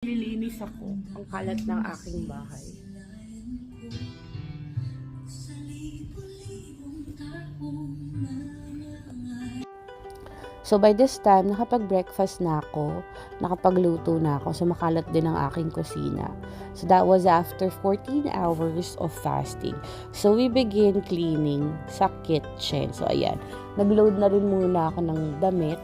Nililinis ako ang kalat ng aking bahay. So by this time, nakapag-breakfast na ako, nakapagluto na ako, so makalat din ang aking kusina. So that was after 14 hours of fasting. So we begin cleaning sa kitchen. So ayan, nag-load na rin muna ako ng damit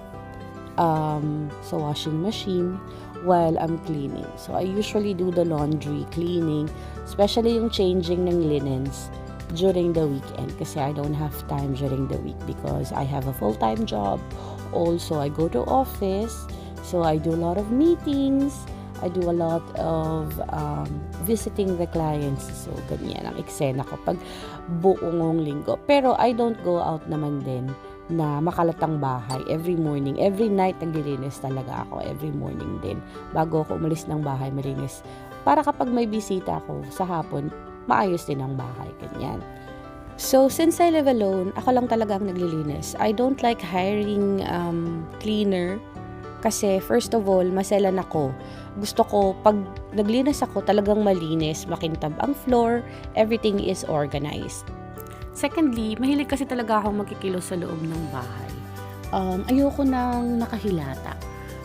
sa washing machine while I'm cleaning. So I usually do the laundry, cleaning, especially yung changing ng linens during the weekend kasi I don't have time during the week because I have a full-time job. Also, I go to office, so I do a lot of meetings, I do a lot of visiting the clients. So, ganyan ang eksena ko pag buong linggo. Pero I don't go out naman din na makalatang bahay every morning. Every night, naglilinis talaga ako. Every morning din. Bago ako umalis ng bahay, malinis. Para kapag may bisita ako sa hapon, maayos din ang bahay. Ganyan. So, since I live alone, ako lang talaga ang naglilinis. I don't like hiring cleaner kasi first of all, maselan ako. Gusto ko, pag naglinis ako, talagang malinis, makintab ang floor, everything is organized. Secondly, mahilig kasi talaga akong magkikilos sa loob ng bahay. Ayoko nang nakahilata.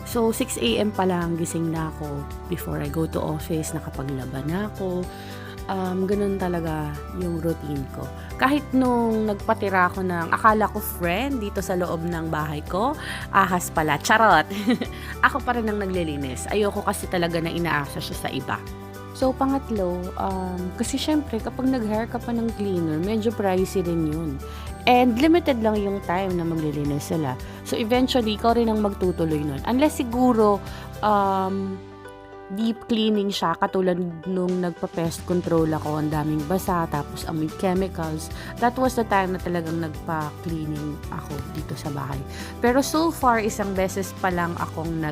So, 6 a.m. pa lang gising na ako. Before I go to office, nakapaglaba na ako. Ganun talaga yung routine ko. Kahit nung nagpatira ako ng akala ko friend dito sa loob ng bahay ko, ahas pala, charot. Ako pa rin ang naglilinis. Ayoko kasi talaga na inaasa siya sa iba. So, pangatlo, kasi syempre kapag nag-hire ka pa ng cleaner, medyo pricey din yun. And limited lang yung time na maglilinis sila. So, eventually, ikaw rin ang magtutuloy nun. Unless siguro, deep cleaning siya, katulad nung nagpa-pest control ako, ang daming basa, tapos amoy chemicals. That was the time na talagang nagpa-cleaning ako dito sa bahay. Pero so far, isang beses pa lang akong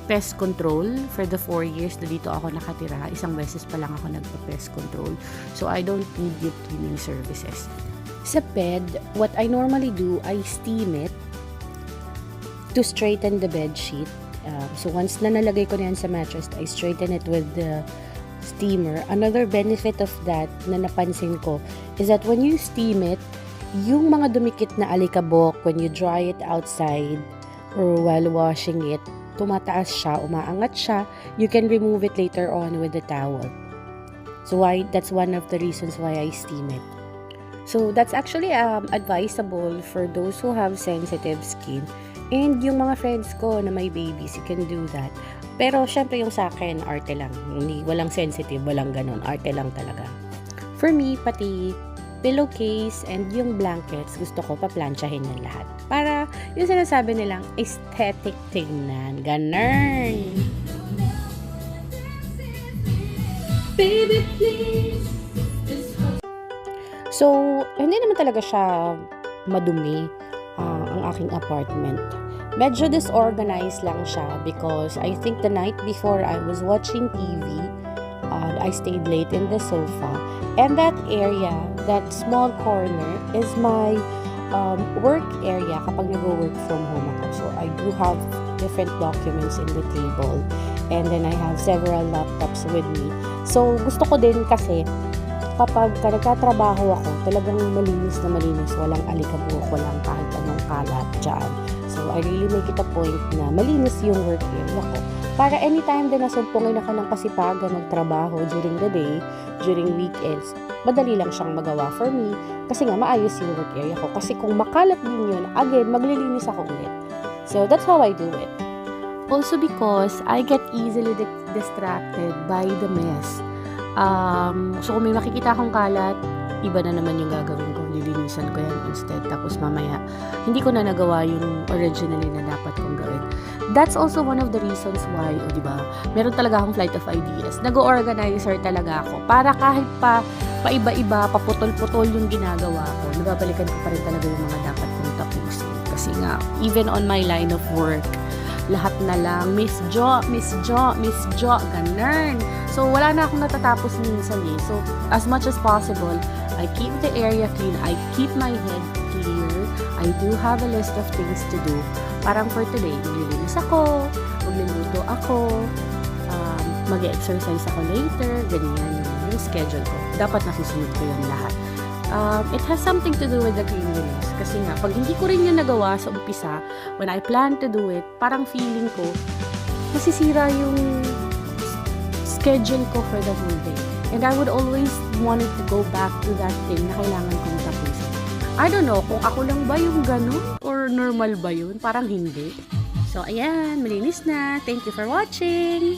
pest control for the 4 years na dito ako nakatira. Isang beses pa lang ako nagpa-pest control. So, I don't need deep cleaning services. Sa bed, what I normally do, I steam it to straighten the bed sheet. So once na nalagay ko na yan sa mattress, I straighten it with the steamer. Another benefit of that na napansin ko is that when you steam it, yung mga dumikit na alikabok, when you dry it outside or while washing it, tumataas siya, umaangat siya. You can remove it later on with the towel. So that's one of the reasons why I steam it. So that's actually advisable for those who have sensitive skin. And yung mga friends ko na may babies, you can do that. Pero syempre yung sa akin, arte lang. Walang sensitive, walang ganun. Arte lang talaga. For me, pati pillowcase and yung blankets, gusto ko paplansyahin yan lahat. Para yung sinasabi nilang aesthetic tingnan. Ganun! Baby, please. So, hindi naman talaga siya madumi ang aking apartment. Medyo disorganized lang siya because I think the night before I was watching TV, I stayed late in the sofa, and that area, that small corner is my work area kapag nag-work from home ako. So I do have different documents in the table, and then I have several laptops with me. So gusto ko din kasi kapag nagtatrabaho ako, talagang malinis na malinis, walang alikabok, walang kahit anong kalat dyan. So, I really make it a point na malinis yung work area ko. Para anytime din nasumpungin ako ng kasipagan, nagtrabaho during the day, during weekends, madali lang siyang magawa for me kasi nga maayos yung work area ko. Kasi kung makalat din yun, again, maglilinis ako ulit. So, that's how I do it. Also because I get easily distracted by the mess. So kung may makikita akong kalat, iba na naman yung gagawin ko, lilinisan ko yan instead, tapos mamaya hindi ko na nagawa yung originally na dapat kong gawin. That's also one of the reasons why, diba, meron talaga akong flight of ideas. Nag-organizer talaga ako para kahit paiba-iba, paputol-putol yung ginagawa ko, nababalikan ko pa rin talaga yung mga dapat kong tapusin. Kasi nga, even on my line of work, lahat na lang, Miss Jo, ganun. So, wala na akong natatapos minsan eh. So, as much as possible, I keep the area clean, I keep my head clear, I do have a list of things to do. Parang for today, maglilinis ako, magluluto ako, mag-exercise ako later, ganyan yung schedule ko. Dapat nasusunod ko yung lahat. It has something to do with the cleanliness. Kasi nga, pag hindi ko rin yung nagawa sa umpisa, when I plan to do it, parang feeling ko, masisira yung schedule ko for the whole day. And I would always wanted to go back to that thing na kailangan kong tapusin. I don't know kung ako lang ba yung ganun or normal ba yun. Parang hindi. So, ayan. Malinis na. Thank you for watching.